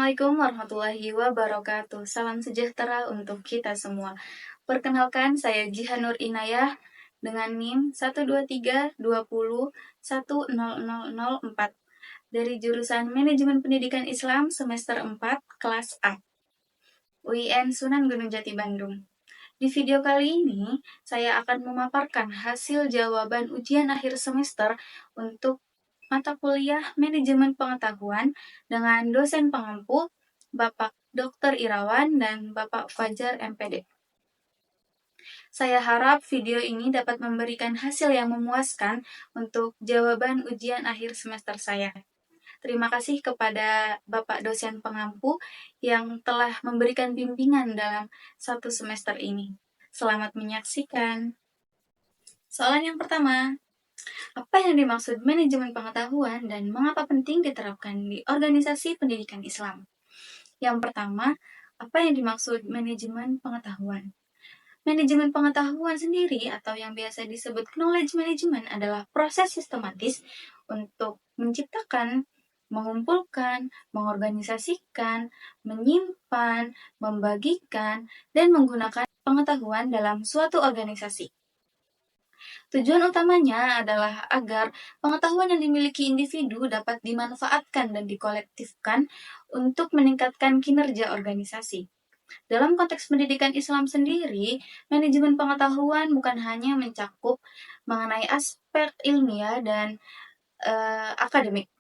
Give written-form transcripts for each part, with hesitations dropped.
Assalamualaikum warahmatullahi wabarakatuh. Salam sejahtera untuk kita semua. Perkenalkan, saya Jihan Nur Inayah dengan NIM 12320100004 dari jurusan Manajemen Pendidikan Islam semester 4 kelas A, UIN Sunan Gunung Jati Bandung. Di video kali ini, saya akan memaparkan hasil jawaban ujian akhir semester untuk mata kuliah Manajemen Pengetahuan dengan dosen pengampu Bapak Dr. Irawan dan Bapak Fajar MPD. Saya harap video ini dapat memberikan hasil yang memuaskan untuk jawaban ujian akhir semester saya. Terima kasih kepada Bapak dosen pengampu yang telah memberikan bimbingan dalam satu semester ini. Selamat menyaksikan. Soalan yang pertama. Apa yang dimaksud manajemen pengetahuan dan mengapa penting diterapkan di organisasi pendidikan Islam? Yang pertama, apa yang dimaksud manajemen pengetahuan? Manajemen pengetahuan sendiri atau yang biasa disebut knowledge management adalah proses sistematis untuk menciptakan, mengumpulkan, mengorganisasikan, menyimpan, membagikan, dan menggunakan pengetahuan dalam suatu organisasi. Tujuan utamanya adalah agar pengetahuan yang dimiliki individu dapat dimanfaatkan dan dikolektifkan untuk meningkatkan kinerja organisasi. Dalam konteks pendidikan Islam sendiri, manajemen pengetahuan bukan hanya mencakup mengenai aspek ilmiah dan akademik,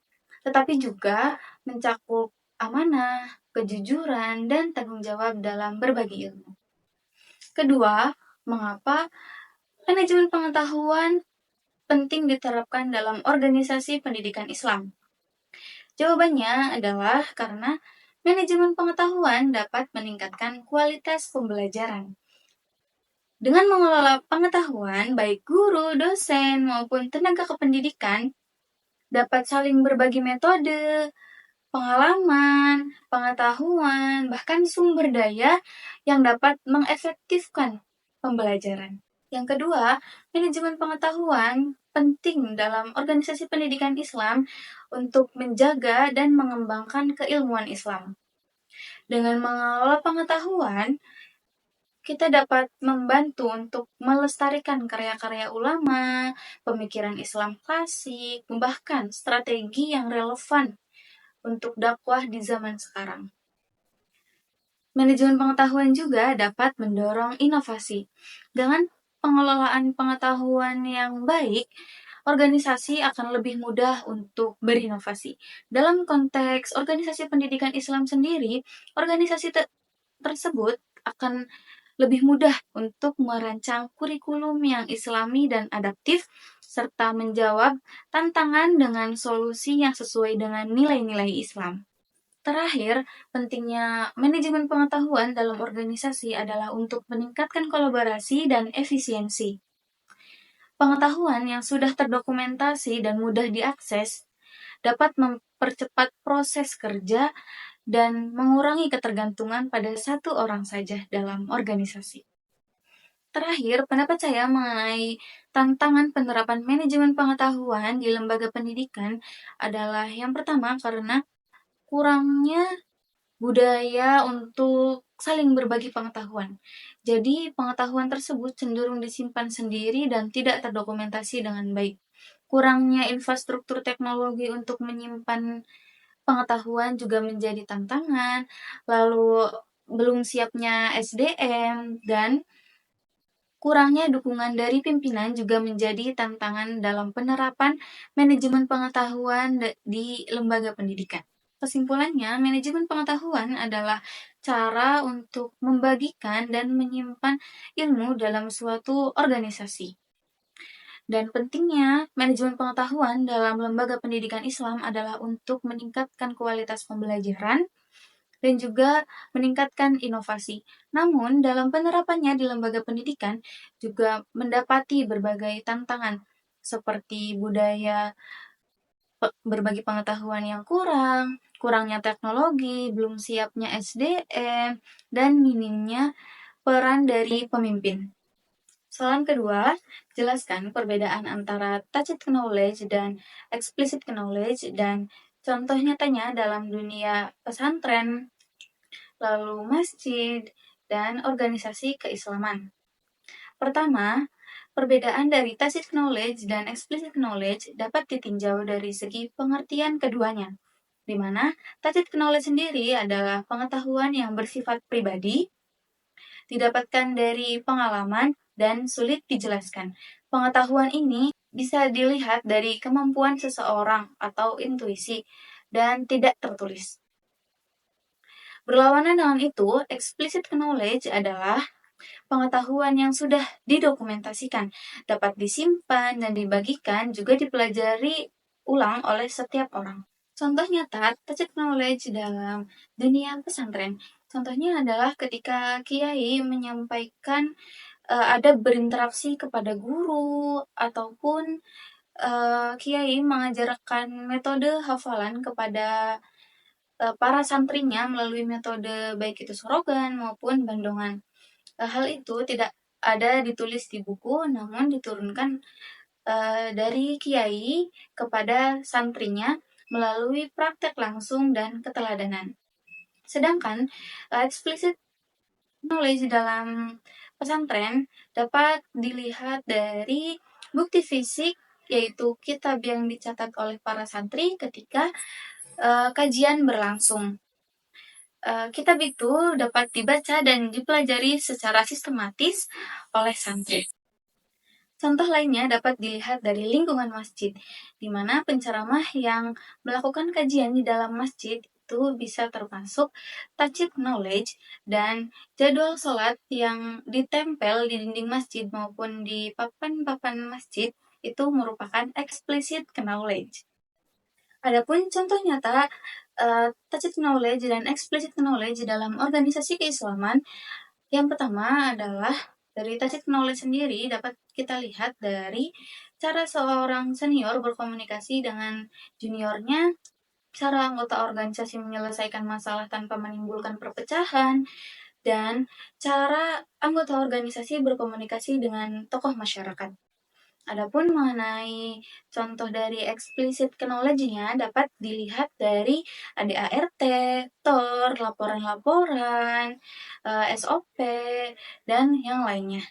tetapi juga mencakup amanah, kejujuran, dan tanggung jawab dalam berbagi ilmu. Kedua, mengapa manajemen pengetahuan penting diterapkan dalam organisasi pendidikan Islam? Jawabannya adalah karena manajemen pengetahuan dapat meningkatkan kualitas pembelajaran. Dengan mengelola pengetahuan, baik guru, dosen, maupun tenaga kependidikan dapat saling berbagi metode, pengalaman, pengetahuan, bahkan sumber daya yang dapat mengefektifkan pembelajaran. Yang kedua, manajemen pengetahuan penting dalam organisasi pendidikan Islam untuk menjaga dan mengembangkan keilmuan Islam. Dengan mengelola pengetahuan, kita dapat membantu untuk melestarikan karya-karya ulama, pemikiran Islam klasik, bahkan strategi yang relevan untuk dakwah di zaman sekarang. Manajemen pengetahuan juga dapat mendorong inovasi. Dengan pengelolaan pengetahuan yang baik, organisasi akan lebih mudah untuk berinovasi. Dalam konteks organisasi pendidikan Islam sendiri, organisasi tersebut akan lebih mudah untuk merancang kurikulum yang islami dan adaptif, serta menjawab tantangan dengan solusi yang sesuai dengan nilai-nilai Islam. Terakhir, pentingnya manajemen pengetahuan dalam organisasi adalah untuk meningkatkan kolaborasi dan efisiensi. Pengetahuan yang sudah terdokumentasi dan mudah diakses dapat mempercepat proses kerja dan mengurangi ketergantungan pada satu orang saja dalam organisasi. Terakhir, pendapat saya mengenai tantangan penerapan manajemen pengetahuan di lembaga pendidikan adalah yang pertama karena kurangnya budaya untuk saling berbagi pengetahuan. Jadi, pengetahuan tersebut cenderung disimpan sendiri dan tidak terdokumentasi dengan baik. Kurangnya infrastruktur teknologi untuk menyimpan pengetahuan juga menjadi tantangan, lalu belum siapnya SDM, dan kurangnya dukungan dari pimpinan juga menjadi tantangan dalam penerapan manajemen pengetahuan di lembaga pendidikan. Kesimpulannya, manajemen pengetahuan adalah cara untuk membagikan dan menyimpan ilmu dalam suatu organisasi. Dan pentingnya manajemen pengetahuan dalam lembaga pendidikan Islam adalah untuk meningkatkan kualitas pembelajaran dan juga meningkatkan inovasi. Namun, dalam penerapannya di lembaga pendidikan juga mendapati berbagai tantangan seperti budaya berbagi pengetahuan yang kurangnya teknologi, belum siapnya SDM, dan minimnya peran dari pemimpin. Soalan kedua, jelaskan perbedaan antara tacit knowledge dan explicit knowledge dan Contoh nyatanya dalam dunia pesantren, lalu masjid, dan organisasi keislaman. Pertama, perbedaan dari tacit knowledge dan explicit knowledge dapat ditinjau dari segi pengertian keduanya, di mana tacit knowledge sendiri adalah pengetahuan yang bersifat pribadi, didapatkan dari pengalaman, dan sulit dijelaskan. Pengetahuan ini bisa dilihat dari kemampuan seseorang atau intuisi, dan tidak tertulis. Berlawanan dengan itu, explicit knowledge adalah pengetahuan yang sudah didokumentasikan, dapat disimpan dan dibagikan, juga dipelajari ulang oleh setiap orang. Contoh nyata tacit knowledge dalam dunia pesantren. Contohnya adalah ketika kiai menyampaikan ada berinteraksi kepada guru ataupun kiai mengajarkan metode hafalan kepada para santrinya melalui metode baik itu sorogan maupun bandongan. Hal itu tidak ada ditulis di buku, namun diturunkan dari kiai kepada santrinya melalui praktek langsung dan keteladanan. Sedangkan explicit knowledge dalam pesantren dapat dilihat dari bukti fisik, yaitu kitab yang dicatat oleh para santri ketika kajian berlangsung. Kitab itu dapat dibaca dan dipelajari secara sistematis oleh santri. Contoh lainnya dapat dilihat dari lingkungan masjid, di mana penceramah yang melakukan kajian di dalam masjid itu bisa termasuk tacit knowledge, dan jadwal sholat yang ditempel di dinding masjid maupun di papan-papan masjid itu merupakan explicit knowledge. Adapun contoh nyata tacit knowledge dan explicit knowledge dalam organisasi keislaman, yang pertama adalah dari tacit knowledge sendiri dapat kita lihat dari cara seorang senior berkomunikasi dengan juniornya, cara anggota organisasi menyelesaikan masalah tanpa menimbulkan perpecahan, dan cara anggota organisasi berkomunikasi dengan tokoh masyarakat. Adapun mengenai contoh dari explicit knowledge-nya dapat dilihat dari ADART, TOR, laporan-laporan, SOP, dan yang lainnya.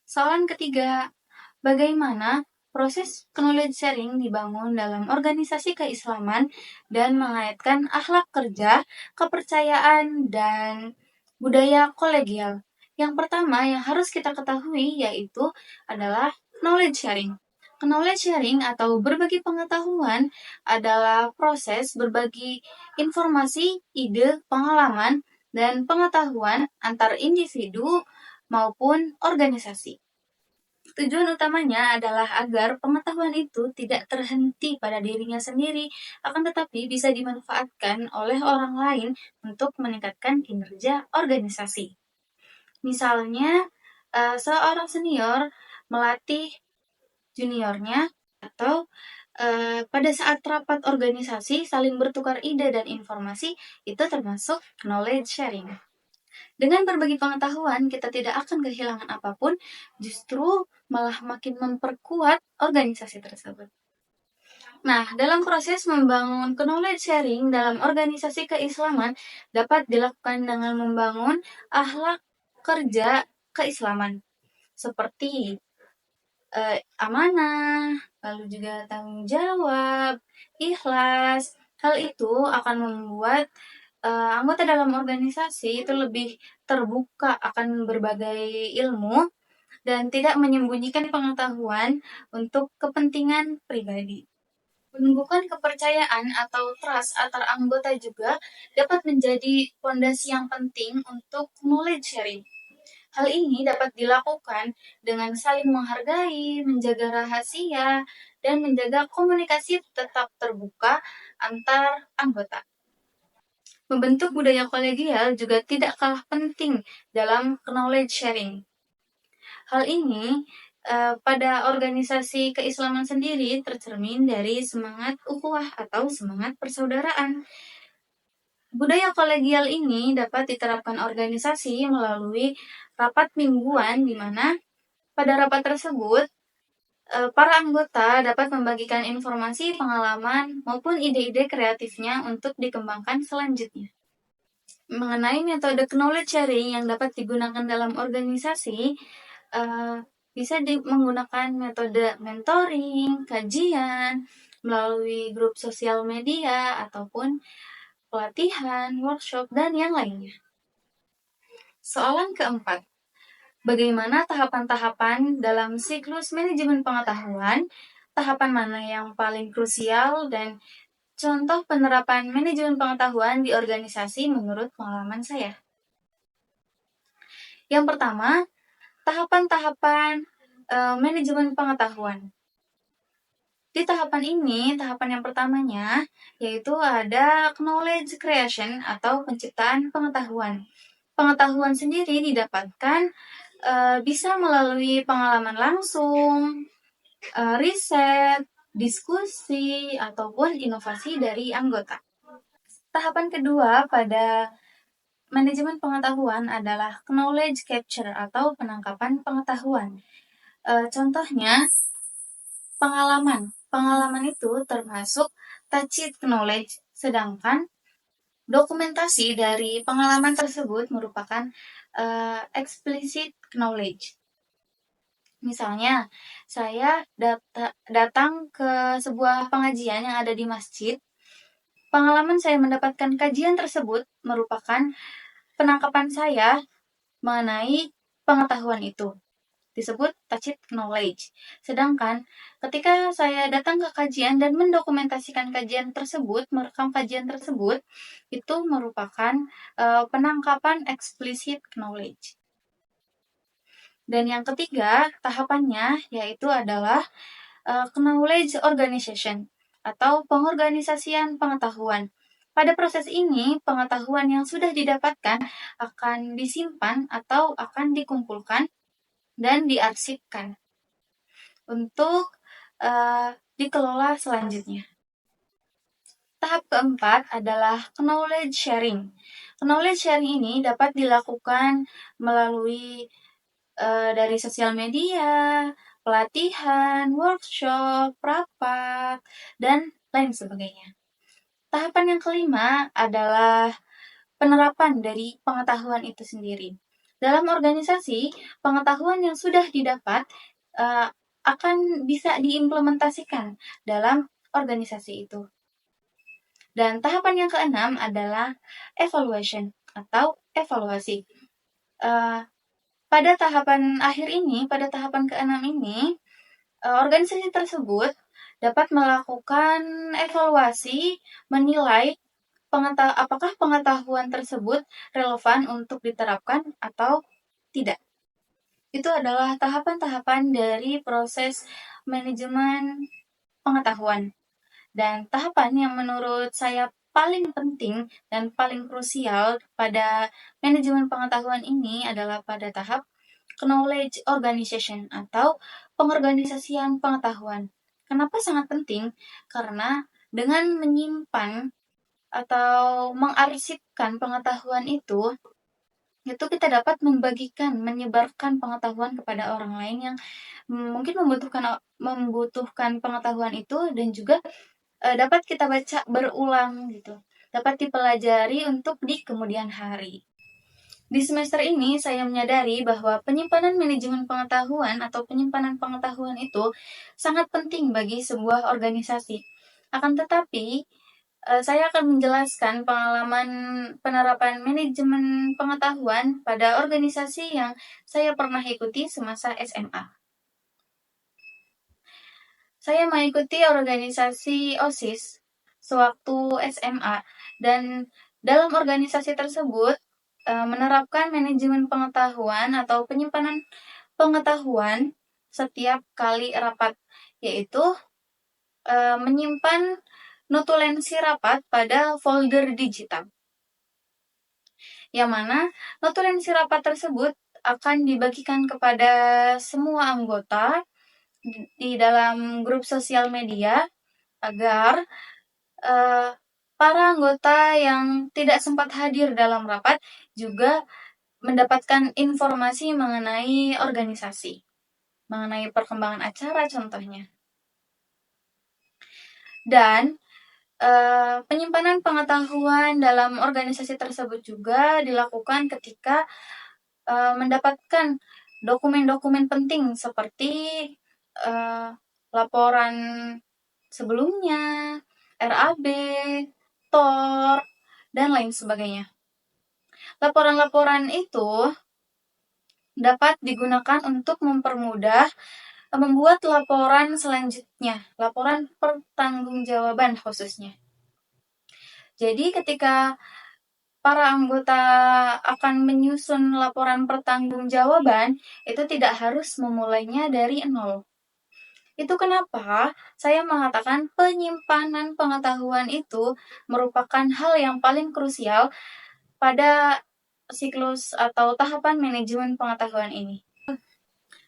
Soalan ketiga, bagaimana proses knowledge sharing dibangun dalam organisasi keislaman dan mengaitkan akhlak kerja, kepercayaan, dan budaya kolegial? Yang pertama yang harus kita ketahui yaitu adalah knowledge sharing. Knowledge sharing atau berbagi pengetahuan adalah proses berbagi informasi, ide, pengalaman, dan pengetahuan antar individu maupun organisasi. Tujuan utamanya adalah agar pengetahuan itu tidak terhenti pada dirinya sendiri, akan tetapi bisa dimanfaatkan oleh orang lain untuk meningkatkan kinerja organisasi. Misalnya, seorang senior melatih juniornya, atau pada saat rapat organisasi saling bertukar ide dan informasi, itu termasuk knowledge sharing. Dengan berbagi pengetahuan, kita tidak akan kehilangan apapun, justru malah makin memperkuat organisasi tersebut. Nah, dalam proses membangun knowledge sharing dalam organisasi keislaman dapat dilakukan dengan membangun akhlak kerja keislaman, seperti amanah, lalu juga tanggung jawab, ikhlas. Hal itu akan membuat anggota dalam organisasi itu lebih terbuka akan berbagai ilmu dan tidak menyembunyikan pengetahuan untuk kepentingan pribadi. Menumbuhkan kepercayaan atau trust antar anggota juga dapat menjadi fondasi yang penting untuk knowledge sharing. Hal ini dapat dilakukan dengan saling menghargai, menjaga rahasia, dan menjaga komunikasi tetap terbuka antar anggota. Membentuk budaya kolegial juga tidak kalah penting dalam knowledge sharing. Hal ini pada organisasi keislaman sendiri tercermin dari semangat ukhuwah atau semangat persaudaraan. Budaya kolegial ini dapat diterapkan organisasi melalui rapat mingguan, di mana pada rapat tersebut para anggota dapat membagikan informasi, pengalaman, maupun ide-ide kreatifnya untuk dikembangkan selanjutnya. Mengenai metode knowledge sharing yang dapat digunakan dalam organisasi, bisa menggunakan metode mentoring, kajian, melalui grup sosial media, ataupun pelatihan, workshop, dan yang lainnya. Soalan keempat, bagaimana tahapan-tahapan dalam siklus manajemen pengetahuan? Tahapan mana yang paling krusial dan contoh penerapan manajemen pengetahuan di organisasi menurut pengalaman saya? Yang pertama, tahapan-tahapan manajemen pengetahuan. Di tahapan ini, tahapan yang pertamanya yaitu ada knowledge creation atau penciptaan pengetahuan. Pengetahuan sendiri didapatkan bisa melalui pengalaman langsung, riset, diskusi, ataupun inovasi dari anggota. Tahapan kedua pada manajemen pengetahuan adalah knowledge capture atau penangkapan pengetahuan. Contohnya, pengalaman. Pengalaman itu termasuk tacit knowledge, sedangkan dokumentasi dari pengalaman tersebut merupakan explicit knowledge. Misalnya, saya datang ke sebuah pengajian yang ada di masjid. Pengalaman saya mendapatkan kajian tersebut merupakan penangkapan saya mengenai pengetahuan itu. Disebut tacit knowledge. Sedangkan ketika saya datang ke kajian dan mendokumentasikan kajian tersebut, merekam kajian tersebut, itu merupakan penangkapan explicit knowledge. Dan yang ketiga, tahapannya yaitu adalah knowledge organization atau pengorganisasian pengetahuan. Pada proses ini, pengetahuan yang sudah didapatkan akan disimpan atau akan dikumpulkan dan diarsipkan untuk dikelola selanjutnya. Tahap keempat adalah knowledge sharing. Knowledge sharing ini dapat dilakukan melalui dari sosial media, pelatihan, workshop, rapat, dan lain sebagainya. Tahapan yang kelima adalah penerapan dari pengetahuan itu sendiri. Dalam organisasi, pengetahuan yang sudah didapat akan bisa diimplementasikan dalam organisasi itu. Dan tahapan yang keenam adalah evaluation atau evaluasi. Pada tahapan akhir ini, pada tahapan keenam ini, organisasi tersebut dapat melakukan evaluasi, menilai apakah pengetahuan tersebut relevan untuk diterapkan atau tidak. Itu adalah tahapan-tahapan dari proses manajemen pengetahuan. Dan tahapan yang menurut saya paling penting dan paling krusial pada manajemen pengetahuan ini adalah pada tahap knowledge organization atau pengorganisasian pengetahuan. Kenapa sangat penting? Karena dengan menyimpan atau mengarsipkan pengetahuan itu kita dapat menyebarkan pengetahuan kepada orang lain yang mungkin membutuhkan pengetahuan itu, dan juga dapat kita baca berulang gitu. Dapat dipelajari untuk di kemudian hari. Di semester ini saya menyadari bahwa penyimpanan manajemen pengetahuan atau penyimpanan pengetahuan itu sangat penting bagi sebuah organisasi. Akan tetapi, saya akan menjelaskan pengalaman penerapan manajemen pengetahuan pada organisasi yang saya pernah ikuti semasa SMA. Saya mengikuti organisasi OSIS sewaktu SMA, dan dalam organisasi tersebut menerapkan manajemen pengetahuan atau penyimpanan pengetahuan setiap kali rapat, yaitu menyimpan notulensi rapat pada folder digital, yang mana notulensi rapat tersebut akan dibagikan kepada semua anggota di dalam grup sosial media agar para anggota yang tidak sempat hadir dalam rapat juga mendapatkan informasi mengenai organisasi. mengenai perkembangan acara contohnya. Dan penyimpanan pengetahuan dalam organisasi tersebut juga dilakukan ketika mendapatkan dokumen-dokumen penting seperti laporan sebelumnya, RAB, TOR, dan lain sebagainya. Laporan-laporan itu dapat digunakan untuk mempermudah membuat laporan selanjutnya, laporan pertanggungjawaban khususnya. Jadi ketika para anggota akan menyusun laporan pertanggungjawaban, itu tidak harus memulainya dari nol. Itu kenapa saya mengatakan penyimpanan pengetahuan itu merupakan hal yang paling krusial pada siklus atau tahapan manajemen pengetahuan ini.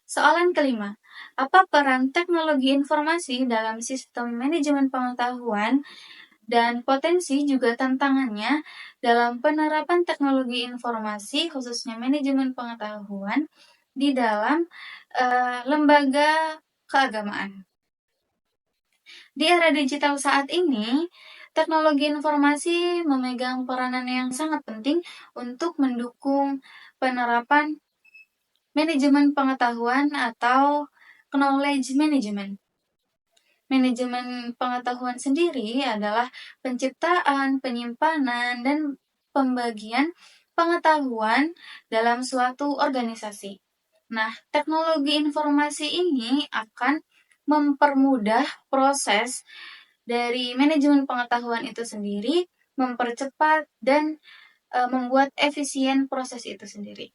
Soalan kelima, apa peran teknologi informasi dalam sistem manajemen pengetahuan dan potensi juga tantangannya dalam penerapan teknologi informasi khususnya manajemen pengetahuan di dalam lembaga keagamaan. Di era digital saat ini, teknologi informasi memegang peranan yang sangat penting untuk mendukung penerapan manajemen pengetahuan atau knowledge management. Manajemen pengetahuan sendiri adalah penciptaan, penyimpanan, dan pembagian pengetahuan dalam suatu organisasi. Nah, teknologi informasi ini akan mempermudah proses dari manajemen pengetahuan itu sendiri, mempercepat dan membuat efisien proses itu sendiri.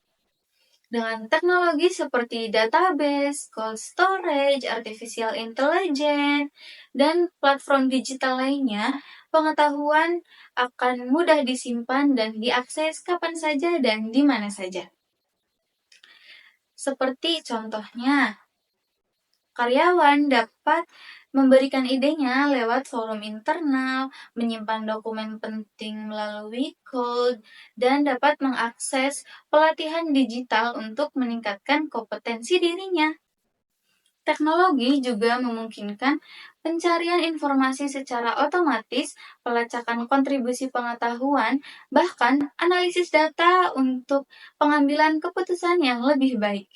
Dengan teknologi seperti database, cold storage, artificial intelligence, dan platform digital lainnya, pengetahuan akan mudah disimpan dan diakses kapan saja dan di mana saja. Seperti contohnya, karyawan dapat memberikan idenya lewat forum internal, menyimpan dokumen penting melalui cloud, dan dapat mengakses pelatihan digital untuk meningkatkan kompetensi dirinya. Teknologi juga memungkinkan pencarian informasi secara otomatis, pelacakan kontribusi pengetahuan, bahkan analisis data untuk pengambilan keputusan yang lebih baik.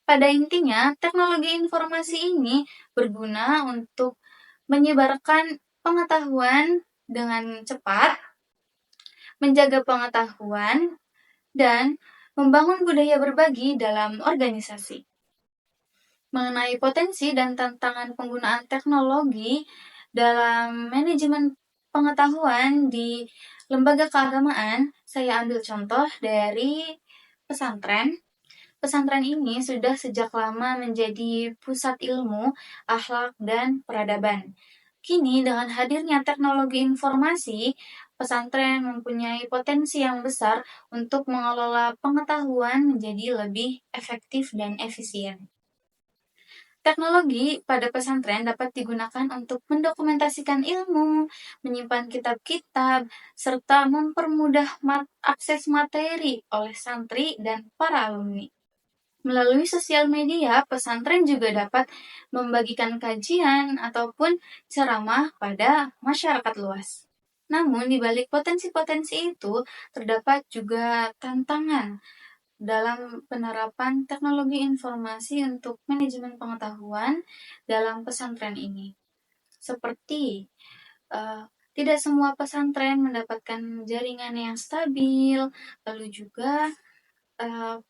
Pada intinya, teknologi informasi ini berguna untuk menyebarkan pengetahuan dengan cepat, menjaga pengetahuan, dan membangun budaya berbagi dalam organisasi. Mengenai potensi dan tantangan penggunaan teknologi dalam manajemen pengetahuan di lembaga keagamaan, saya ambil contoh dari pesantren. Pesantren ini sudah sejak lama menjadi pusat ilmu, akhlak, dan peradaban. Kini dengan hadirnya teknologi informasi, pesantren mempunyai potensi yang besar untuk mengelola pengetahuan menjadi lebih efektif dan efisien. Teknologi pada pesantren dapat digunakan untuk mendokumentasikan ilmu, menyimpan kitab-kitab, serta mempermudah akses materi oleh santri dan para alumni. Melalui sosial media, pesantren juga dapat membagikan kajian ataupun ceramah pada masyarakat luas. Namun, di balik potensi-potensi itu, terdapat juga tantangan dalam penerapan teknologi informasi untuk manajemen pengetahuan dalam pesantren ini. Seperti tidak semua pesantren mendapatkan jaringan yang stabil, lalu juga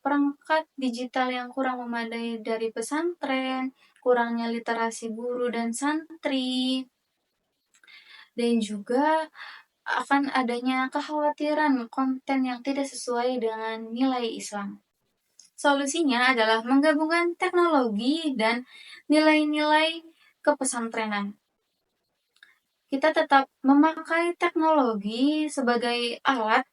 perangkat digital yang kurang memadai dari pesantren, kurangnya literasi guru dan santri, dan juga akan adanya kekhawatiran konten yang tidak sesuai dengan nilai Islam. Solusinya adalah menggabungkan teknologi dan nilai-nilai kepesantrenan. Kita tetap memakai teknologi sebagai alat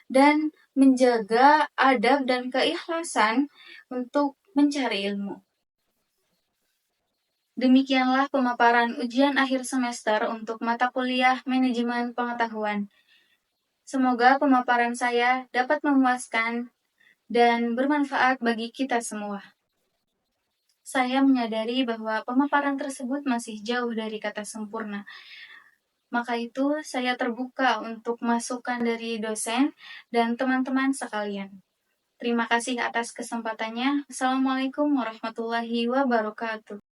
dan menjaga adab dan keikhlasan untuk mencari ilmu. Demikianlah pemaparan ujian akhir semester untuk mata kuliah manajemen pengetahuan. Semoga pemaparan saya dapat memuaskan dan bermanfaat bagi kita semua. saya menyadari bahwa pemaparan tersebut masih jauh dari kata sempurna. Maka itu, saya terbuka untuk masukan dari dosen dan teman-teman sekalian. Terima kasih atas kesempatannya. Assalamualaikum warahmatullahi wabarakatuh.